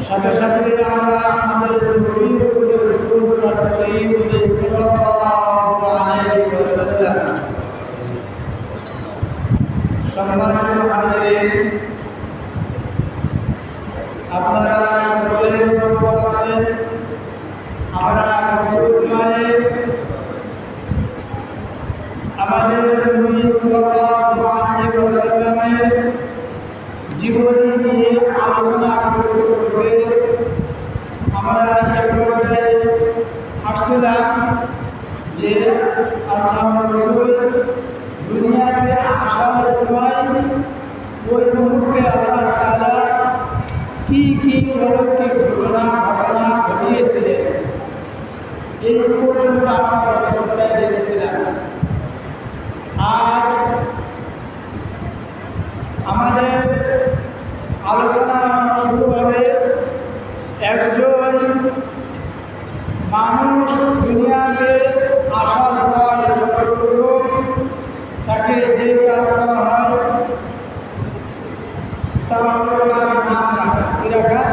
সাথে সাথে আমরা আমাদের নবীর উপরে দরুদ প্রার্থনা করি। সম্মানিত হাজিরিন, আপনারা সকলে ভালো আছেন। আমরা আমাদের নবী সাল্লাল্লাহু আলাইহি ওয়াসাল্লামের জীবনী নিয়ে আলোচনা করতে করতে আমরা এই পর্যায়ে আসছিলাম যে আল্লাহর রাসূল দুনিয়াতে আসার সময় ওই মুহূর্তে আল্লাহ তাআলা কি কি অলৌকিক ঘটনা ঘটিয়েছিলেন, এই পর্যন্ত আমরা সপ্তাহে জেনেছিলাম। আর আমাদের আলোচনা শুরু হবে একজন মানুষ দুনিয়াতে আসার পর সর্বপ্রথম তাকে যে কাজ করা হয় তা হলো তার নাম রাখা। কি রাখা?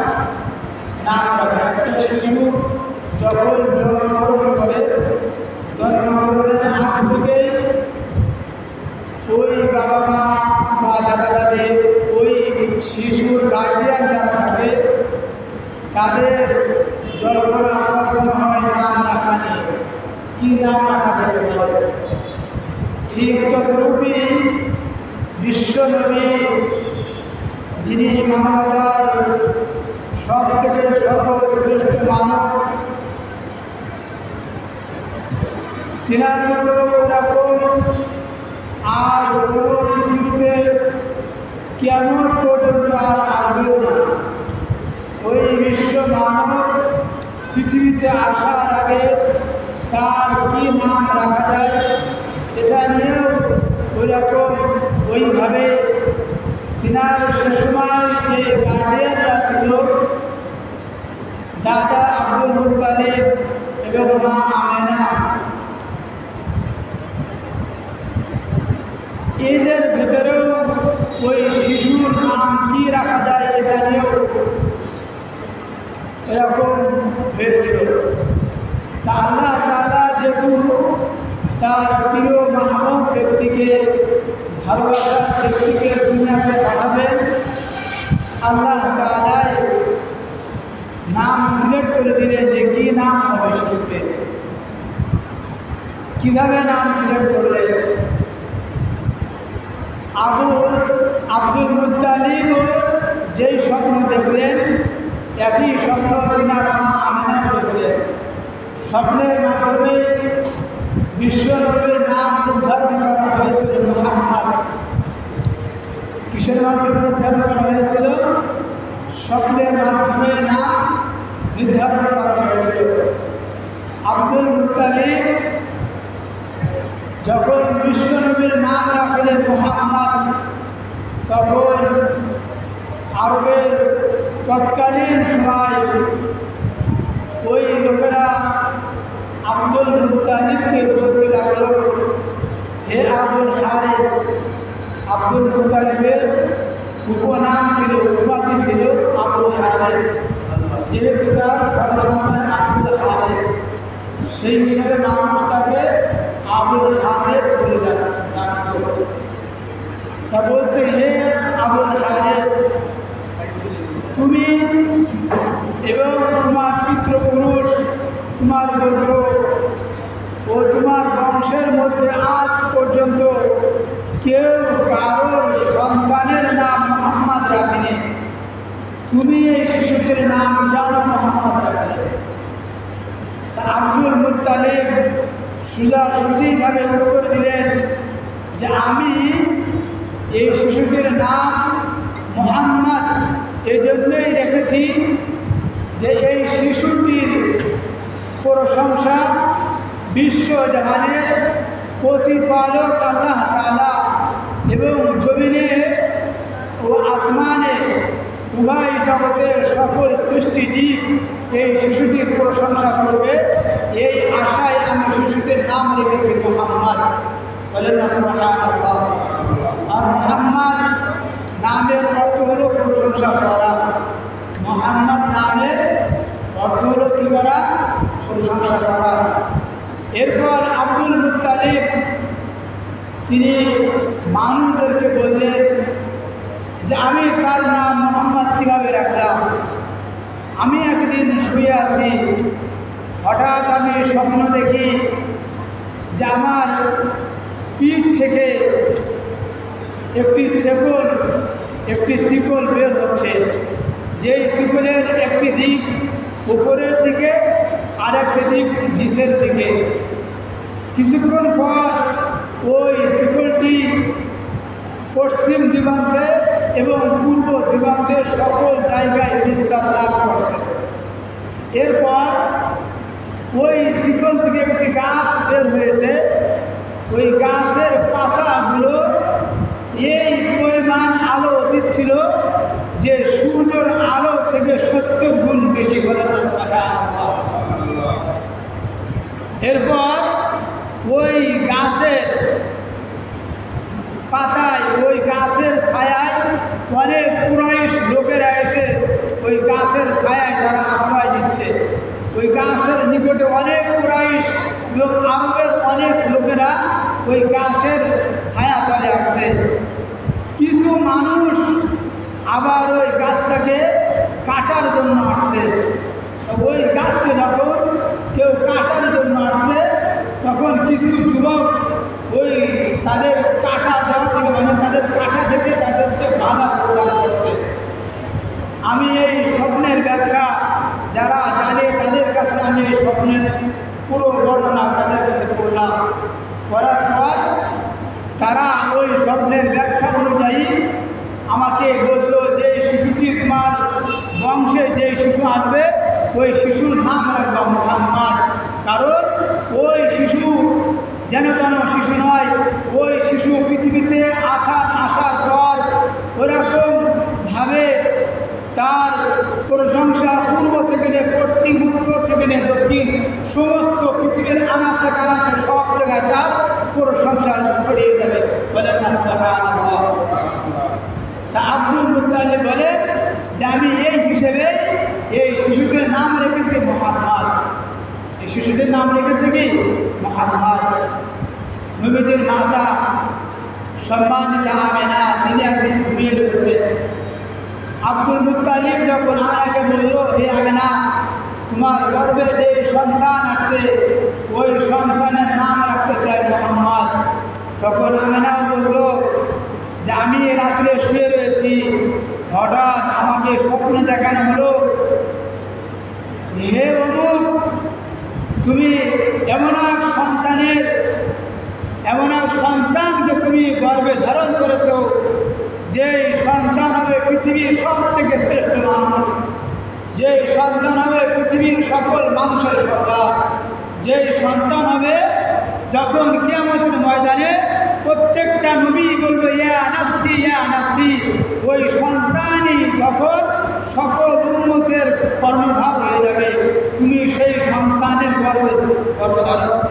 নাম রাখা। একটা শিশু যখন জন্মগ্রহণ করে, জন্মগ্রহণের আগ থেকে ওই বাবা মা বা দাদা দাদি, ওই শিশুর গার্ডিয়ান যারা থাকে, তাদের জল্পনা কল্পনা হয় নাম রাখা নিয়ে। কী নাম রাখা যেতে পারে? ঠিক তদ্রূপী বিশ্বনবী, যিনি মানবতার সব থেকে সর্বশ্রেষ্ঠ মানব, তিনার মতো এরকম আর কোনো পৃথিবীতে কেমন পর্যন্ত আর আসবেও না। ওই বিশ্ব মানব পৃথিবীতে আসার আগে তার কী নাম রাখা যায় এটা নিয়েও ওইরকম ওইভাবে তিনার সে সময় যে গার্ডিয়ানরা ছিল, দাদা আব্দুল মুত্তালিব এবং মা আমেনা, এদের ভেতরেও ওই শিশুর নাম কি রাখা যায় এটা নিয়েও এরকম হয়েছিল। তা আল্লাহ তাআলা যেহেতু তার প্রিয় মাহবুব ব্যক্তিকে, ভালোবাসার ব্যক্তিকে দুনিয়াতে পাঠাবেন, আল্লাহ তাআলা নাম সিলেক্ট করে দিলেন যে কী নাম হবে শিশুকে। কীভাবে নাম সিলেক্ট করলেন? আব্দুল মুত্তালিব যেই স্বপ্ন দেখলেন, একই স্বপ্ন তিনার মা আমেনা দেখলেন। স্বপ্নের মাধ্যমে বিশ্বনবীর নাম নির্ধারণ করা হয়েছিল মুহাম্মদ। কিসের মাধ্যমে নির্ধারণ করা হয়েছিল? স্বপ্নের মাধ্যমে নাম নির্ধারণ করা হয়েছিল। আব্দুল মুত্তালিব যখন বিশ্বনবীর নাম রাখলেন মুহাম্মদ, তখন আরবের তৎকালীন সময় ওই লোকেরা আব্দুল মুত্তালিবকে বলতে লাগল, হে আবুল হারিস। আব্দুল মুত্তালিবের উপনাম ছিল, উপাধি ছিল আবুল হারিস, যেহেতু তার বর্তমানে আব্দুল হারিস, সেই হিসেবে মানুষ তাকে আবুল হারিস বলে ডাকত। তা বলছে, হে আবুল হারিস, তুমি এবং তোমার পিতৃপুরুষ, তোমার গোত্র ও তোমার বংশের মধ্যে আজ পর্যন্ত কেউ কারোর সন্তানের নাম মুহাম্মদ রাখেনি। তুমি এই শিশুটির নাম জানো মুহাম্মদ রাখলে। আব্দুল মুত্তালিব সোজাসুজিভাবে উত্তর দিলেন যে আমি এই শিশুটির নাম মুহাম্মদ এজন্যই রেখেছি যে এই শিশুটির প্রশংসা বিশ্বজাহানের প্রতিপালক আল্লাহ তাআলা এবং জমিনে ও আসমানে উভয় জগতের সকল সৃষ্টিজীব এই শিশুটির প্রশংসা করবে। এই আশায় আমি শিশুটির নাম রেখেছি মুহাম্মদ। বলেন সুবহানাল্লাহ। আর মুহাম্মদ নামের অর্থ হলো প্রশংসা করা। মুহাম্মদ নামের অর্থ হলো কি করা? প্রশংসা করা। এরপর আব্দুল মুত্তালিব তিনি মানুষদেরকে বললেন যে আমি তার নাম মোহাম্মদ কীভাবে রাখলাম। আমি একদিন শুয়ে আছি, হঠাৎ আমি স্বপ্ন দেখি যে আমার পিঠ থেকে একটি শিকল বের হচ্ছে, যেই শিকলের একটি দিক উপরের দিকে আর একটি দিক নিচের দিকে। কিছুক্ষণ পর ওই শিকলটি পশ্চিম দিগন্তে এবং পূর্ব দিগন্তের সকল জায়গায় বিস্তার লাভ করছে। এরপর ওই শিকল থেকে একটি গাছ বের হয়েছে। ওই গাছের পাতাগুলো এই পরিমাণ আলো দিচ্ছিল যে সূর্যের আলো থেকে 70 গুণ বেশি করে। এরপর ওই গাছের পাতায়, ওই গাছের ছায়ায় অনেক কুরাইশ লোকেরা এসে ওই গাছের ছায়ায় তারা আশ্রয় দিচ্ছে। ওই গাছের নিকটে অনেক কুরাইশ এবং আরবের অনেক লোকেরা ওই গাছের ছায়া তলে আসছে। কিছু মানুষ আবার ওই গাছটাকে কাটার জন্য আসছে। ওই গাছকে যখন কেউ কাটার জন্য আসছে, তখন কিছু যুবক ওই তাদের কাটা দেওয়া থেকে, মানে তাদের কাটা থেকে তাদেরকে বাধা প্রদান করছে। আমি এই স্বপ্নের ব্যাখ্যা যারা জানে তাদের কাছে আমি এই স্বপ্নের পুরো বর্ণনা তাদের কাছে করলাম। করার পর তারা ওই স্বপ্নের ব্যাখ্যা অনুযায়ী আমাকে বললো যে শিশুটি তোমার বংশে যে শিশু আসবে ওই শিশুর নাম রাখবা মুহাম্মদ। কারণ ওই শিশু যেন তেন শিশু নয়। ওই শিশু পৃথিবীতে আসার পর ওরকমভাবে তার প্রশংসা পূর্ব থেকে নিয়ে পশ্চিম, উত্তর থেকে নিয়ে দক্ষিণ, সমস্ত পৃথিবীর আনাচে কানাচে সব জায়গায় তার প্রশংসা ছড়িয়ে যাবে। বলেন না সুবহানাল্লাহ। তা আব্দুল মুত্তালিব বলে যে আমি এই হিসেবে এই শিশুটির নাম রেখেছি মুহাম্মদ। এই শিশুটির নাম রেখেছে কি? মুহাম্মদ। নবীজির মাতা সম্মানিতা আমেনা তিনি একদিন ঘুমিয়ে রয়েছে। আব্দুল মুত্তালিব যখন আমেনাকে বলল, হে আমেনা, তোমার গর্ভে যে সন্তান আছে ওই সন্তানের নাম রাখতে চাই মুহাম্মদ। তখন আমেনাও বলল যে আমি রাত্রে শুয়ে রয়েছি, হঠাৎ আমাকে স্বপ্নে দেখানো হলো, হে অমুক, তুমি এমন এক সন্তানকে তুমি গর্ভে ধারণ করেছ, যে সন্তান হবে পৃথিবীর সব থেকে শ্রেষ্ঠ মানুষ, যে সন্তান হবে পৃথিবীর সকল মানুষের সর্দার, যে সন্তান হবে যখন কিয়ামতের ময়দানে প্রত্যেকটা নবী বলবে ইয়া নাফসি ইয়া নাফসি, ওই সন্তানই তখন সকল উম্মতের কর্ণধার হয়ে যাবে। তুমি সেই সন্তানের গর্ভধারণ।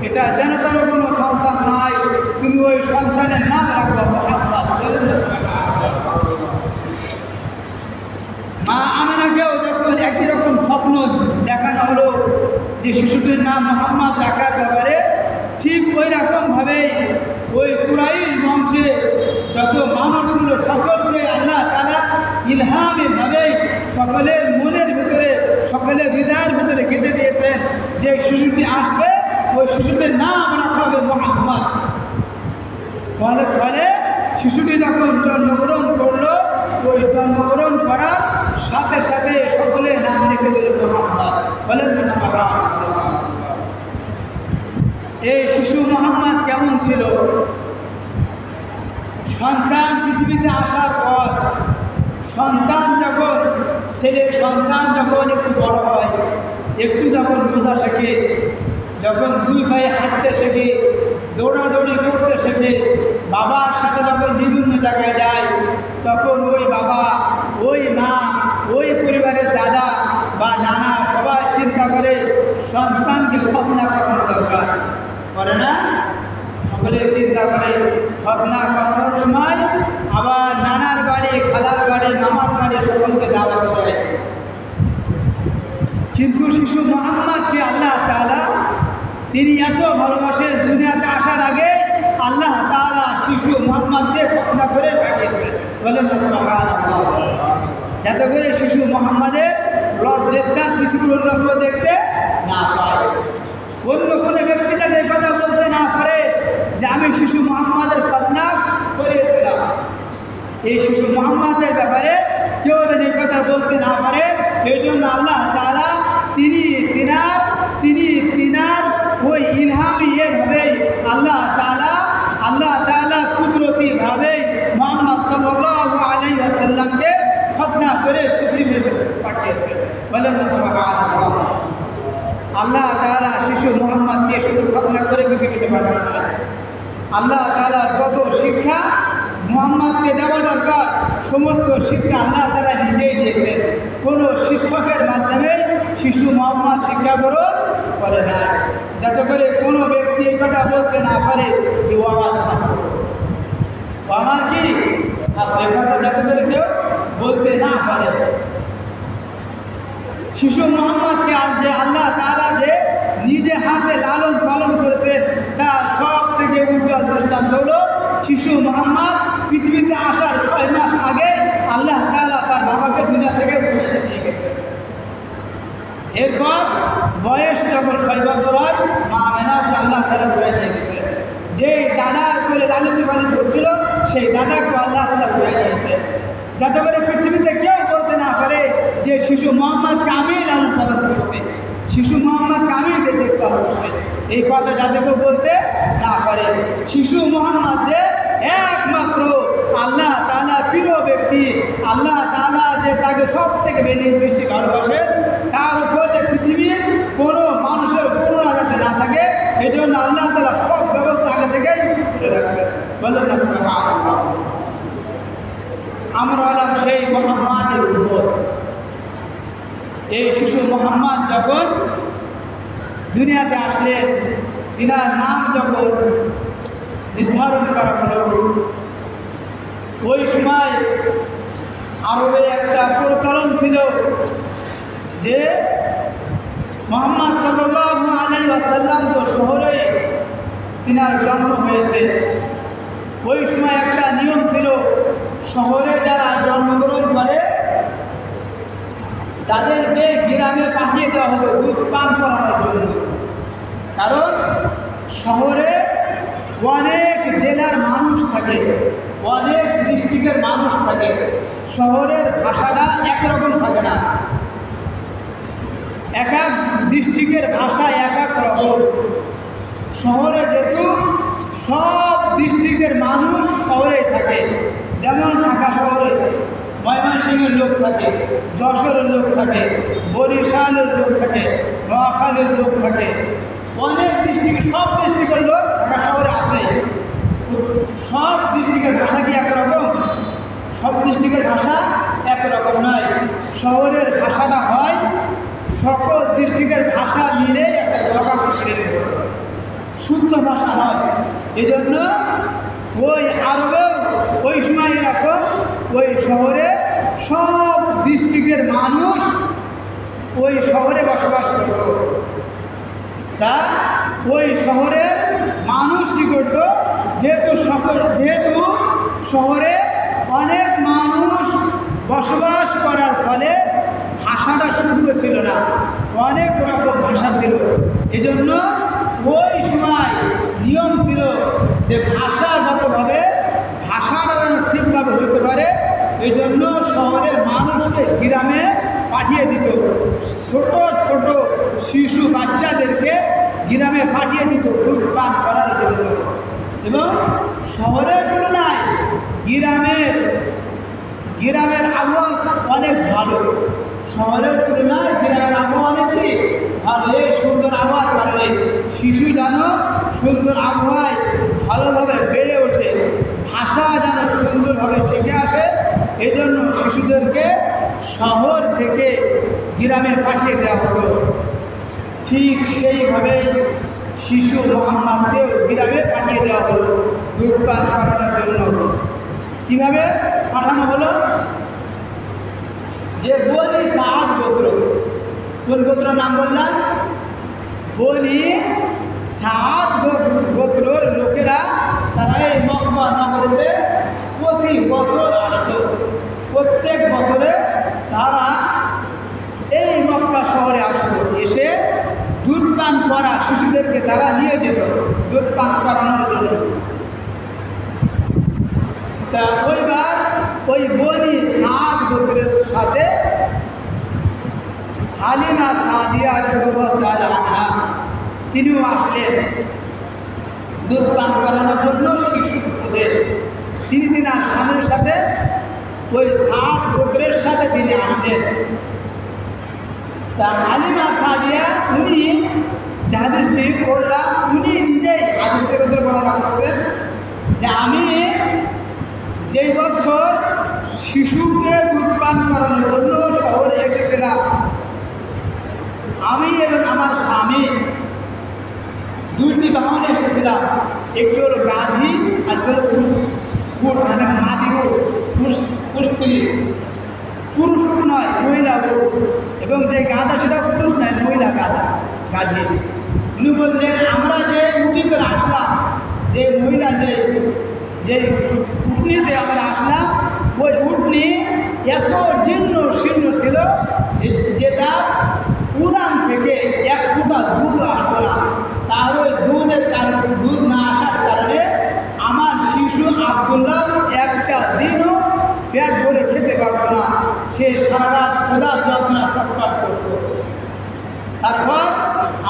এটা যেন তেন কোনো সন্তান নয়, তুমি ওই সন্তানের নাম রাখবা মুহাম্মদ। মা আমেনাকেও যখন একই রকম স্বপ্ন দেখানো হলো যে শিশুটির নাম মুহাম্মদ রাখার ব্যাপারে, ঠিক ওই রকমভাবেই ওই কুরাইশ বংশে যত মানুষ ছিল সকলকে আল্লাহ তাআলা ইলহামিভাবেই সকলের মনের ভিতরে, সকলের হৃদয়ের ভিতরে গেঁথে দিয়েছেন যে শিশুটি আসবে ওই শিশুটির নাম রাখা হবে মুহাম্মদ। ফলে শিশুটি যখন জন্মগ্রহণ করলো, ওই জন্মগ্রহণ করার সাথে সাথে সকলে নাম রেখে দিল মুহাম্মদ। বলেন না সুবহানাল্লাহ। এই শিশু মুহাম্মদ কেমন ছিল? সন্তান পৃথিবীতে আসার পর ছেলে সন্তান যখন একটু বড় হয়, একটু যখন বোঝা শেখে, যখন দুই পায়ে হাঁটতে শেখে, দৌড়াদৌড়ি করতে শেখে, বাবার সাথে যখন বিভিন্ন জায়গায় যায়, তখন ওই বাবা, ওই মা, ওই পরিবারের দাদা বা নানা সবাই চিন্তা করে সন্তানকে খতনা করানো দরকার, করে না? সকলে চিন্তা করে খতনা করানোর সময় আবার নানার বাড়ি, খালার বাড়ি, মামার বাড়ি সকলকে দাওয়াত দেয়। কিন্তু শিশু মুহাম্মদকে আল্লাহ তাআলা তিনি এত ভালোবাসেন, দুনিয়াতে আসার আগে আল্লাহ তাআলা শিশু মুহাম্মদকে খতনা করে পাঠিয়েছেন। বলেন না সুবহানাল্লাহ। যাতে করে শিশু মোহাম্মদের লজ্জাস্থান পৃথিবীর অন্য কেউ দেখতে না পায়, অন্য কোনো ব্যক্তি যাতে এই কথা বলতে না পারে যে আমি শিশু মোহাম্মদের খতনা করিয়েছিলাম। এই শিশু মোহাম্মদের ব্যাপারে কেউ যেন এই কথা বলতে না পারে, এই জন্য আল্লাহ তাআলা তিনি তিনার ওই ইলহামি এভাবেই আল্লাহ তাআলা কুদরতিভাবেই মুহাম্মদ সাল্লাল্লাহু আলাইহি ওয়াসাল্লামকে খতনা করে পৃথিবীতে পাঠিয়েছেন। বলেন না সুবহানাল্লাহ। আল্লাহ তাআলা শিশু মুহাম্মদকে শুধু খতনা করে পৃথিবীতে পাঠান না, আল্লাহ তাআলা যত শিক্ষা মুহাম্মদকে দেওয়া দরকার সমস্ত শিক্ষা আল্লাহ তাআলা নিজেই দিয়েছেন। কোনো শিক্ষকের মাধ্যমে শিশু মুহাম্মদ শিক্ষা গ্রহণ করে না, যাতে করে কোনো ব্যক্তি এই কথা বলতে না পারে যে ও আমার ছাত্র, ও আমার কি ছাত্র, কথা যাতে করে কেউ বলতে না পারে। শিশু মুহাম্মদকে আজ যে আল্লাহ তাআলা যে নিজে হাতে লালন পালন করেছে তার সব থেকে উজ্জ্বল দৃষ্টান্ত হলো শিশু মুহাম্মদ পৃথিবীতে আসার 6 মাস আগে আল্লাহ তাআলা তার বাবাকে দুনিয়া থেকে নিয়ে গেছে। এরপর বয়স যখন 6 বছর হয় মা আমেনাকে আল্লাহ তাআলা নিয়ে গেছে। যে দাদার কোলে লালিত পালিত হচ্ছিল সেই দাদাকে আল্লাহ তাআলা নিয়ে গেছে, যাতে করে পৃথিবীতে কেউ বলতে না পারে যে শিশু মুহাম্মদকে আমি লালন পালন করছি, শিশু মুহাম্মদকে আমি দেখভাল করছি, এই কথা যাতে কেউ বলতে না পারে। শিশু মুহাম্মদ যে একমাত্র আল্লাহ তাআলা প্রিয় ব্যক্তি, আল্লাহ তাআলা যে তাকে সব থেকে বেশি ভালোবাসে, তার উপরে পৃথিবীর কোনো মানুষের করুণা যাতে না থাকে এই জন্য আল্লাহ তাআলা সব ব্যবস্থা আগে থেকেই করে রাখবে। বলেন না সুবহানাল্লাহ। আমরা হলাম সেই মুহাম্মাদের উপর। এই শিশু মুহাম্মদ যখন দুনিয়াতে আসলেন, তিনার নাম যখন নির্ধারণ করা হলো, ওই সময় আরবে একটা প্রচলন ছিল যে মুহাম্মদ সাল্লাল্লাহু আলাইহি ওয়াসাল্লাম তো শহরে তিনার জন্ম হয়েছে। ওই সময় একটা নিয়ম ছিল, শহরে যারা জন্মগ্রহণ করে তাদেরকে গ্রামে পাঠিয়ে দেওয়া হতো দুধ পান করানোর জন্য। কারণ শহরে অনেক জেলার মানুষ থাকে, অনেক ডিস্ট্রিক্টের মানুষ থাকে, শহরের ভাষাটা একরকম থাকে না, এক এক ডিস্ট্রিক্টের ভাষা এক এক রকম। শহরে যেহেতু সব ডিস্ট্রিক্টের মানুষ শহরেই থাকে, যেমন ঢাকা শহরে ময়মনসিংহের লোক থাকে, যশোরের লোক থাকে, বরিশালের লোক থাকে, নোয়াখালীর লোক থাকে, অনেক ডিস্ট্রিক্ট, সব ডিস্ট্রিক্টের লোক ঢাকা শহরে আছে। সব ডিস্ট্রিক্টের ভাষা কি একরকম? সব ডিস্ট্রিক্টের ভাষা একরকম নয়। শহরের ভাষাটা হয় সকল ডিস্ট্রিক্টের ভাষা মিলে একটা জগা শুদ্ধ ভাষা হয়। এই জন্য ওই আরবেও ওই সময় এরকম ওই শহরে সব ডিস্ট্রিক্টের মানুষ ওই শহরে বসবাস করত। তা ওই শহরের মানুষ কী করত, যেহেতু শহরে অনেক মানুষ বসবাস করার ফলে ভাষাটা শুদ্ধ ছিল না, অনেক রকম ভাষা ছিল। এই জন্য ওই সময় নিয়ম ছিল যে ভাষাগতভাবে ভাষাটা যেন ঠিকভাবে হইতে পারে, এই জন্য শহরের মানুষকে গ্রামে পাঠিয়ে দিত। ছোট ছোট শিশু বাচ্চাদেরকে গ্রামে পাঠিয়ে দিত দুধ পান করার জন্য। এবং শহরের তুলনায় গ্রামের আবহাওয়া অনেক ভালো, শহরের তুলনায় গ্রামের আবহাওয়া অনেক ভালো। এই সুন্দর আবহাওয়ার কারণে শিশু যেন সুন্দর আবহাওয়ায় ভালোভাবে বেড়ে ওঠে, ভাষা যেন সুন্দরভাবে শিখে আসে, এই জন্য শিশুদেরকে শহর থেকে গ্রামে পাঠিয়ে দেওয়া হতো। ঠিক সেইভাবেই শিশু মুহাম্মদকেও গ্রামে পাঠিয়ে দেওয়া হলো দুধ পান করানোর জন্য। কীভাবে পাঠানো হলো? যে বনি সাদ গোত্র, কোন গোত্র নাম বললাম? বনি সাদ গোত্রের লোকেরা তারা এই মক্কা নগরীতে প্রতি বছর আসতো। প্রত্যেক বছরে তারা এই মক্কা শহরে আসতো, এসে দুধ পান করা শিশুদেরকে তারা নিয়ে যেত দুধ পান করানোর জন্য। তা ওইবার ওই বনি সাদ গোত্রের সাথে হালিমা সাদিয়া রাদিয়াল্লাহু তাআলা আনহা তিনিও আসলেন দুধ পান করানোর জন্য শিশুদের। তিনি তিনার স্বামীর সাথে ওই সাদ গোত্রের সাথে তিনি আসলেন। তা হালিমা সাদিয়া উনি যে হাদিসটি পড়লাম, উনি নিজেই হাদিসের ভেতরে বলা করছেন যে আমি যেই বছর শিশুকে দুধ পান করানোর জন্য শহরে এসেছিলাম, আমি এবং আমার স্বামী দুইটি বাহনে এসেছিলাম, একটি হলো গাধি আর হলো উট, মানে মাদি পুষ্টি পুরুষ নয় মহিলা উট, এবং যে গাধা সেটা পুরুষ নয় মহিলা গাধি। উনি বললেন আমরা যে উটি করে আসলাম, যে মহিলা যে উটনিতে আমরা আসলাম, ওই উটনি এত জীর্ণ শীর্ণ ছিল যে তার উড়ান থেকে এক ফুটা দুধ আসতো না। তার ওই দুধ না আসার কারণে আমার শিশু আব্দুল্লাহ একটা দিনও পেট ভরে খেতে পারত না, সে সারা রাত ক্ষুধার যন্ত্রণা ছটফট করত। তারপর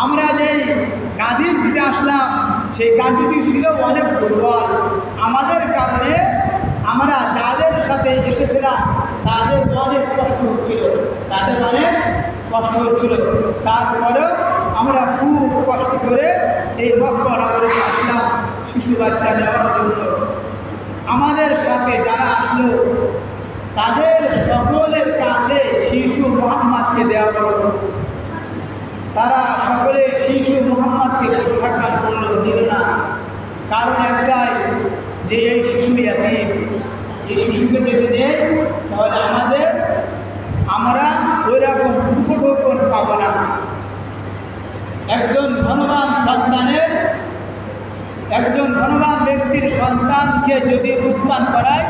আমরা যেই গাদির পিঠে আসলাম, সেই গাদিটি ছিল অনেক দুর্বল। আমাদের কারণে আমরা যাদের সাথে এসেছিলাম তাদের অনেক কষ্ট হচ্ছিল, তারপরেও আমরা খুব কষ্ট করে এই মক্কা নগরে আসলাম শিশু বাচ্চা নেওয়ার জন্য। আমাদের সাথে যারা আসলো তাদের সকলের কাছে শিশু মুহাম্মদকে দেওয়া হলো। তারা সকলে শিশু মুহাম্মদকে প্রত্যাখ্যান করল, দিল না। কারণ একটাই, যে এই শিশু ইয়াতীম, এই শিশুকে যদি দেয় তাহলে আমরা ওই রকম উপঢৌকন পাব না। একজন ধনবান ব্যক্তির সন্তানকে যদি দুধপান করায়,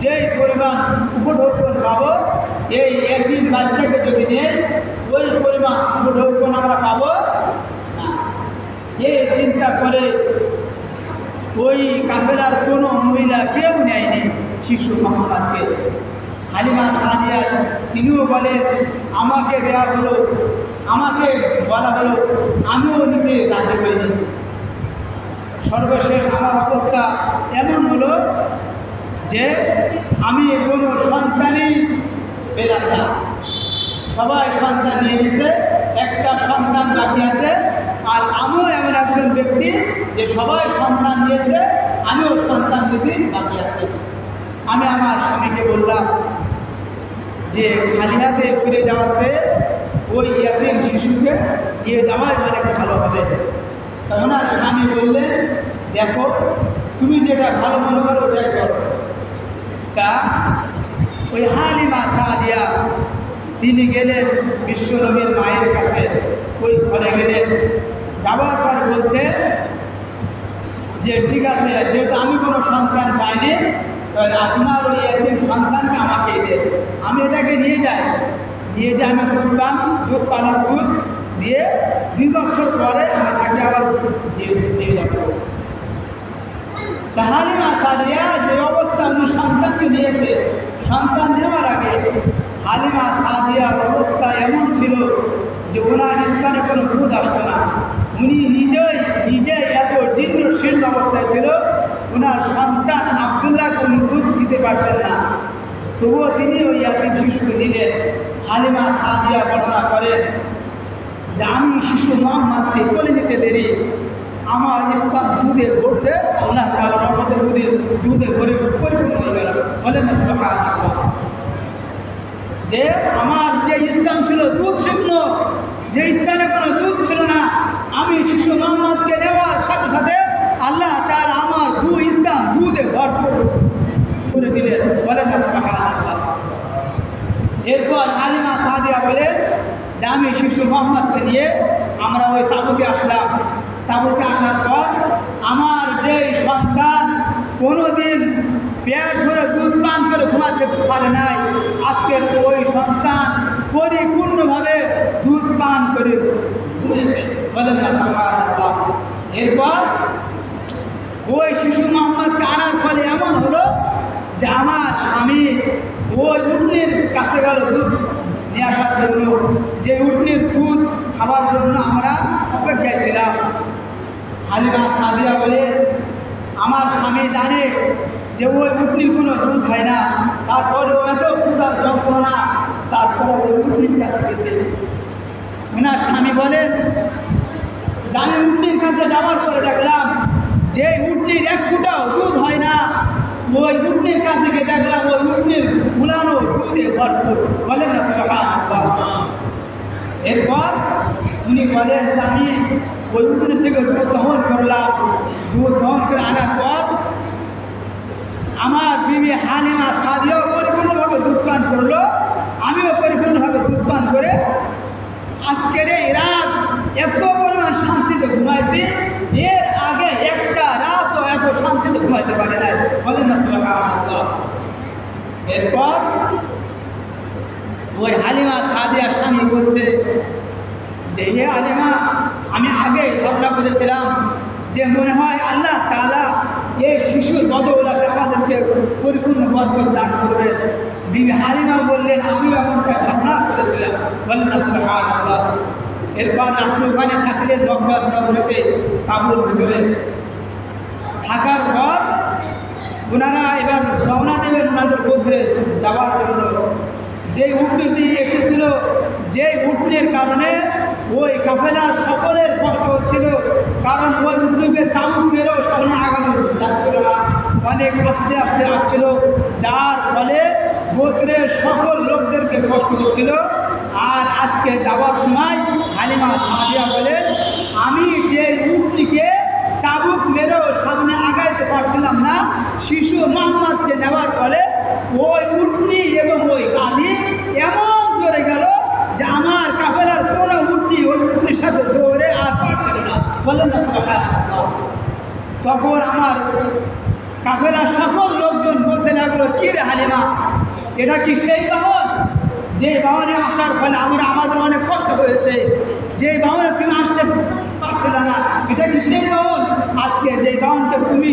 যেই পরিমাণ উপঢৌকন পাব, এই ইয়াতীম বাচ্চাকে যদি নেই ওই পরিমাণ উপঢৌকন আমরা পাব না। এই চিন্তা করে ওই কাফেলার কোনো মহিলা কেউ নেয়নি শিশু মুহাম্মদকে। হালিমা সাদিয়া তিনিও বলেন আমাকে দেওয়া হলো, আমাকে বলা হলো, আমিও নিতে রাজি হইনি। সর্বশেষ আমার অবস্থা এমন হলো যে আমি কোনো সন্তানই পেলাম না। সবাই সন্তান নিয়ে গেছে, একটা সন্তান বাকি আছে। আর আমিও এমন একজন ব্যক্তি যে সবাই সন্তান নিয়েছে, আমিও সন্তান দিতে বাকি আছে। আমি আমার স্বামীকে বললাম যে খালি হাতে ফিরে যাওয়ার চেয়ে ওই ইয়াতীম শিশুকে দিয়ে যাওয়াই অনেক ভালো হবে। ওনার স্বামী বললেন, দেখো তুমি যেটা ভালো মনে করো ওটাই করো। তা ওই হালিমা সাদিয়া তিনি গেলেন বিশ্বনবীর মায়ের কাছে, ওই ঘরে গেলেন। যাওয়ার পর বলছে যে ঠিক আছে, যেহেতু আমি কোনো সন্তান পাইনি, তাহলে আপনার ওই একদিন সন্তানকে আমাকে দেন, আমি এটাকে নিয়ে যাই, আমি দুধ পালন দুধ দিয়ে 2 বছর পরে আমি তাকে আবার দিয়ে যাব। হালিমা সাদিয়া যে অবস্থা উনি সন্তানকে নিয়েছে, সন্তান নেওয়ার আগে হালিমা সাদিয়ার অবস্থা এমন ছিল যে ওনার স্থানে কোনো দুধ আসতো না। উনি নিজেই এত জীর্ণ শীর্ণ অবস্থায় ছিল, ওনার সন্তান আব্দুল্লাহ কোনো দুধ দিতে পারতেন না। তবুও তিনি ওই ইয়াতীম শিশুকে নিলেন। হালিমা সাদিয়া বর্ণনা করেন যে আমি শিশু মুহাম্মদকে কোলে নিতে দেরি, আমার স্থান দুধে ভরতে আল্লাহ তাআলার রহমতে দুধে ভরে পরিপূর্ণ হয়ে গেল। বলেন না সুবহানাল্লাহ। যে আমার যে স্থান ছিল দুধ শুকনো, যে স্থানে কোনো দুধ ছিল না, আমি শিশু মুহাম্মদকে নেওয়ার সাথে সাথে আল্লাহ তাআলা আমার 2 স্থান দুধে ভরপুর করে দিলেন। বলেন না সুবহানাল্লাহ। এরপর হালিমা সাদিয়া বলেন যে আমি শিশু মুহাম্মদকে নিয়ে আমরা ওই তাঁবুতে আসলাম। তাঁবুতে আসার পর আমার যে সন্তান কোনোদিন পেট ভরে দুধ পান করে ঘুমাতে পারে নাই, আজকের ওই সন্তান পরিপূর্ণভাবে দুধ পান করে ঘুমিয়েছে, বলেন না সুবহানাল্লাহ। এরপর ওই শিশু মোহাম্মদকে আনার ফলে এমন হলো যে আমার স্বামী ওই উটনির কাছে গেল দুধ নিয়ে আসার জন্য, যে উটনির দুধ খাবার জন্য আমরা অপেক্ষায় ছিলাম। হালিমা সাদিয়া বলে আমার স্বামী জানে যে ওই উটনির কোনো দুধ হয় না, তারপরে এত ক্ষুধার যন্ত্রণা, তারপরে ওই উটনির কাছে গেছে। ওনার স্বামী বলেন যে আমি উটনির কাছে যাওয়ার পরে দেখলাম যে উটনির এক ফুটাও দুধ হয় না, ওই উটনির কাছে গিয়ে দেখলাম ওই উটনির ফুলানো দুধে ভরপুর, বলেন না সুবহানাল্লাহ। এরপর উনি বলেন যে আমি ওই উটনি থেকে দুধ দহন করলাম, দুধ দহন করে আনার পর আমার বিবি হালিমা সাদিয়াও পরিপূর্ণভাবে দুধ পান করলো, আমিও পরিপূর্ণভাবে দুধ পান করে আজকের এই রাত এত পরিমাণ শান্তিতে ঘুমাইছি, এর আগে একটা রাতও এত শান্তিতে ঘুমাইতে পারে নাই, বলেন না সুবহানাল্লাহ। এরপর ওই হালিমা সাদিয়ার স্বামী বলছে যে হে হালিমা, আমি আগে ধারণা করেছিলাম যে মনে হয় আল্লাহ তাআলা এই শিশুর বদৌলতে আমাদেরকে পরিপূর্ণ বরকত দান করবেন। বিবি হালিমা বললেন আমিও এমনটা ধারণা করেছিলাম, বলেন না সুবহানাল্লাহ। এরপর রাত্রে ওখানে থাকলেন মক্কা নগরীতে তাঁবুর ভিতরে। থাকার পর ওনারা এবার রওনা দেবেন ওনাদের গোত্রে যাওয়ার জন্য। যেই উটনিটি এসেছিল, যেই উটনির কারণে ওই কাফেলার সকলের কষ্ট হচ্ছিল, কারণ ওই উটনিকে চাবুক মেরেও সামনে আগানো যাচ্ছিল না, অনেক আস্তে আস্তে আসছিল, যার ফলে গোত্রের সকল লোকদেরকে কষ্ট হচ্ছিল। আর আজকে যাওয়ার সময় হালিমা সাদিয়া বলেন আমি যে উটনিকে চাবুক মেরেও সামনে আগাইতে পারছিলাম না, শিশু মোহাম্মদকে নেওয়ার ফলে ওই উটনি এবং ওই গাড়ি এমন জোরে গেল যে আমার কাফেলার কোনো উটনি ওই উটনির সাথে দৌড়ে আর পারছিল না, বলেন না সুবহানাল্লাহ। তখন আমার কাফেলার সকল লোকজন বলতে লাগলো কি রে হালিমা, এটা কি সেই বাহন যে বাহনে আসার ফলে আমাদের অনেক কষ্ট হয়েছে, যে বাহনে তুমি আসতে পারছিল না, এটা কি সেই বাহন? আজকে যে বাহনকে তুমি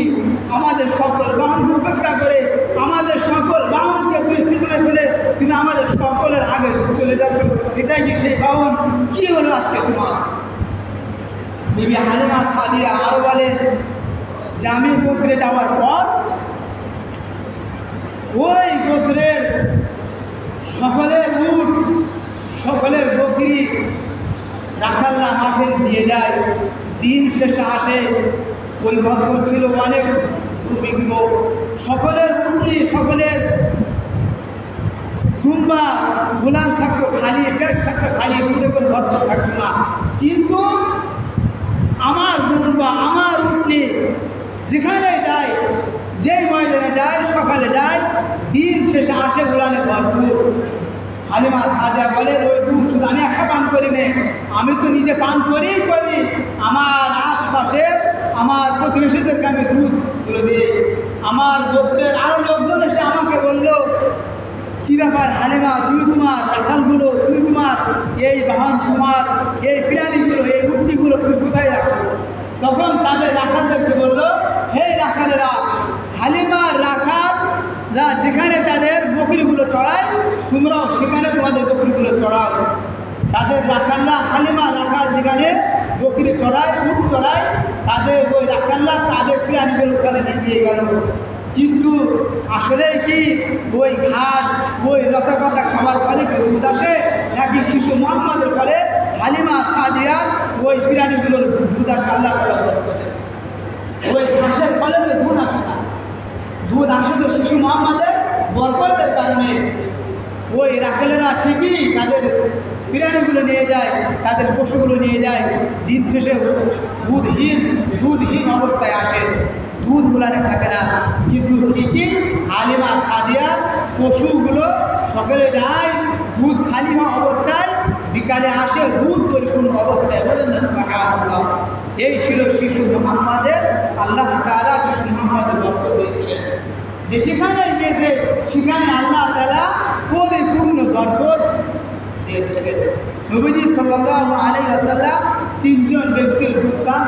আমাদের সকল বাহনকে উপেক্ষা করে আমাদের সকল বাহনকে তুমি পিছনে ফেলে তুমি আমাদের সকলের আগে চলে যাচ্ছ, এটাই কি সেই বাহন? কি হলো আজকে তোমার? বিবি হালিমা সাদিয়া আরো বলেন যে আমি গোত্রে যাওয়ার পর ওই গোত্রের সকলের উট, সকলের বকরি রাখাল্লা মাঠে দিয়ে যায়, দিন শেষে আসে। ওই বছর ছিল অনেক দুর্ভিক্ষ, সকলের উটনি, সকলের দুম্বা গোলাম থাকতো খালি, পেট থাকতো খালি, দুধে করে ভরপুর থাকতো না। কিন্তু আমার দুম্বা, আমার উটনি যেখানে যায়, যেই ময়দানে যায়, সকালে যায়, দিন শেষে আসে গোলানে ভরপুর। হালিমা সাদিয়া বলেন ওই দুধ শুধু আমি একা পান করি নে, আমি তো নিজে পান করি, আমার আশপাশের আমার প্রতিবেশীদেরকে আমি দুধ তুলে দিই। আমার গোত্রের আরও লোকজন এসে আমাকে বললো কী ব্যাপার হালিমা, তুমি তোমার রাখালগুলো, তুমি তোমার এই বাহন, তোমার এই প্রাণীগুলো, এই উটনিগুলো তুমি কোথায় রাখো? তখন তাদের রাখালদেরকে বললো হে রাখালেরা, হালিমার রাখালরা যেখানে তাদের বকরিগুলো চড়ায় তোমরাও সেখানে তোমাদের বকরিগুলো চড়াও। তাদের রাখাল্লা হালিমা রাখাল যেখানে বকরি চড়ায়, উট চড়ায়, তাদের ওই রাখাল্লা তাদের প্রাণীগুলো ওখানে নিয়ে দিয়ে গেল। কিন্তু আসলে কি ওই ঘাস, ওই লতা পাতা খাবার ফলে কি দুধ আসে, নাকি শিশু মোহাম্মদের ফলে হালিমা সাদিয়ার ওই প্রাণীগুলোর দুধ আসে? আল্লাহ ওই ঘাসের ফলে দুধ আসে না, দুধ আসে তো শিশু মোহাম্মদের বরকতের কারণে। ওই রাখালেরা ঠিকই তাদের প্রাণীগুলো নিয়ে যায়, তাদের পশুগুলো নিয়ে যায়, দিন শেষে দুধহীন অবস্থায় আসে, দুধ গুলানে থাকে না। কিন্তু ঠিকই হালিমা সাদিয়ার পশুগুলো সকালে যায়, দুধ খালি হওয়া অবস্থায়, বিকালে আসে দুধ পরিপূর্ণ অবস্থায়, বলেন না সুবহানাল্লাহ। এই ছিল শিশু মোহাম্মদের, আল্লাহ তাআলা শিশু মোহাম্মদের বরকত দিয়েছিলেন। যে যেখানে গিয়েছে সেখানে আল্লাহ তাআলা পরিপূর্ণ বরকত দিয়ে দিয়েছেন। নবীজি সাল্লাল্লাহু আলাইহি ওয়াসাল্লাম তিনজন ব্যক্তির দুঃখান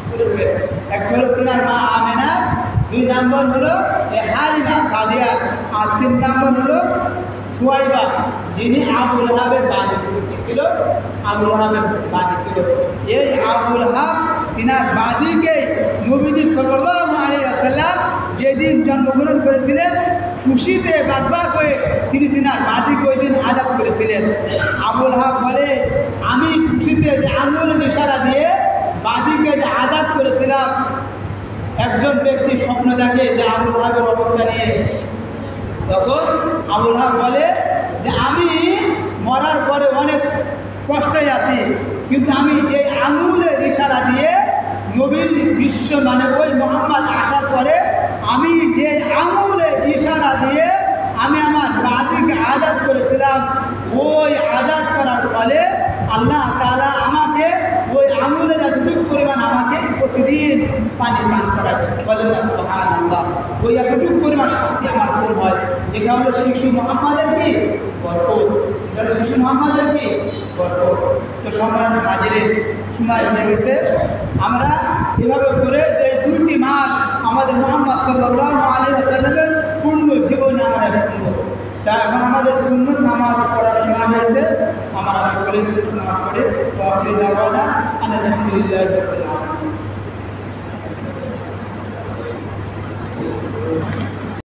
করেছেন। এক হলো তিনার মা আমেনা, 2 নম্বর হলো হালিমা সাদিয়া, আর 3 নম্বর হলো সুয়াইবা, যিনি আবু লাহাবের বাদী ছিল। আবু লাহাবের বাদী ছিল। এই আবু লাহাব তিনার বাদীকে নবীজি সাল্লাল্লাহু আলাইহি ওয়াসাল্লাম যেদিন জন্মগ্রহণ করেছিলেন খুশিতে বাগবাগ হয়ে তিনি তিনার বাদীকে ওই দিন আজাদ করেছিলেন। আবু লাহাব বলে, আমি খুশিতে যে আঙুলের ইশারা দিয়ে বাদীকে যে আজাদ করেছিলাম, একজন ব্যক্তি স্বপ্ন দেখে যে আবু লাহাবের অবস্থা নিয়ে। তখন আবু লাহাব বলে যে আমি মরার পরে অনেক কষ্টই আছি, কিন্তু আমি এই আঙুলের ইশারা দিয়ে নবীর বিশ্ব মানে ওই মুহাম্মদ আসার পরে আমি যে আঙুলের ইশারা দিয়ে আমি আমার বাদীকে আজাদ করেছিলাম, ওই আজাদ করার ফলে আল্লাহ তাআলা আমাকে ওই আঙুলের এতটুকু পরিমাণ আমাকে প্রতিদিন পানি পান করাবে। বলেন না সুবহানাল্লাহ। ওই এতটুকু পরিমাণ শাস্তি আমার উপর হয়। এটা হলো শিশু মুহাম্মাদের কি বরকত, এটা হলো শিশু মুহাম্মাদের কি বরকত। তো সম্মানিত হাজিরিন, সময় হয়ে গেছে। আমরা এভাবে করে এই 2টি মাস আমাদের মুহাম্মদ সাল্লাল্লাহু আলাইহি ওয়াসাল্লামের পূর্ণ জীবনে আমরা শুনবো। তা এখন আমাদের সুন্নত নামাজ পড়ার সময় হয়েছে। আমরা সকলে সুন্নত নামাজ পড়ে ওয়া আখিরু দাওয়ানা আলহামদুলিল্লাহি রাব্বিল আলামিন।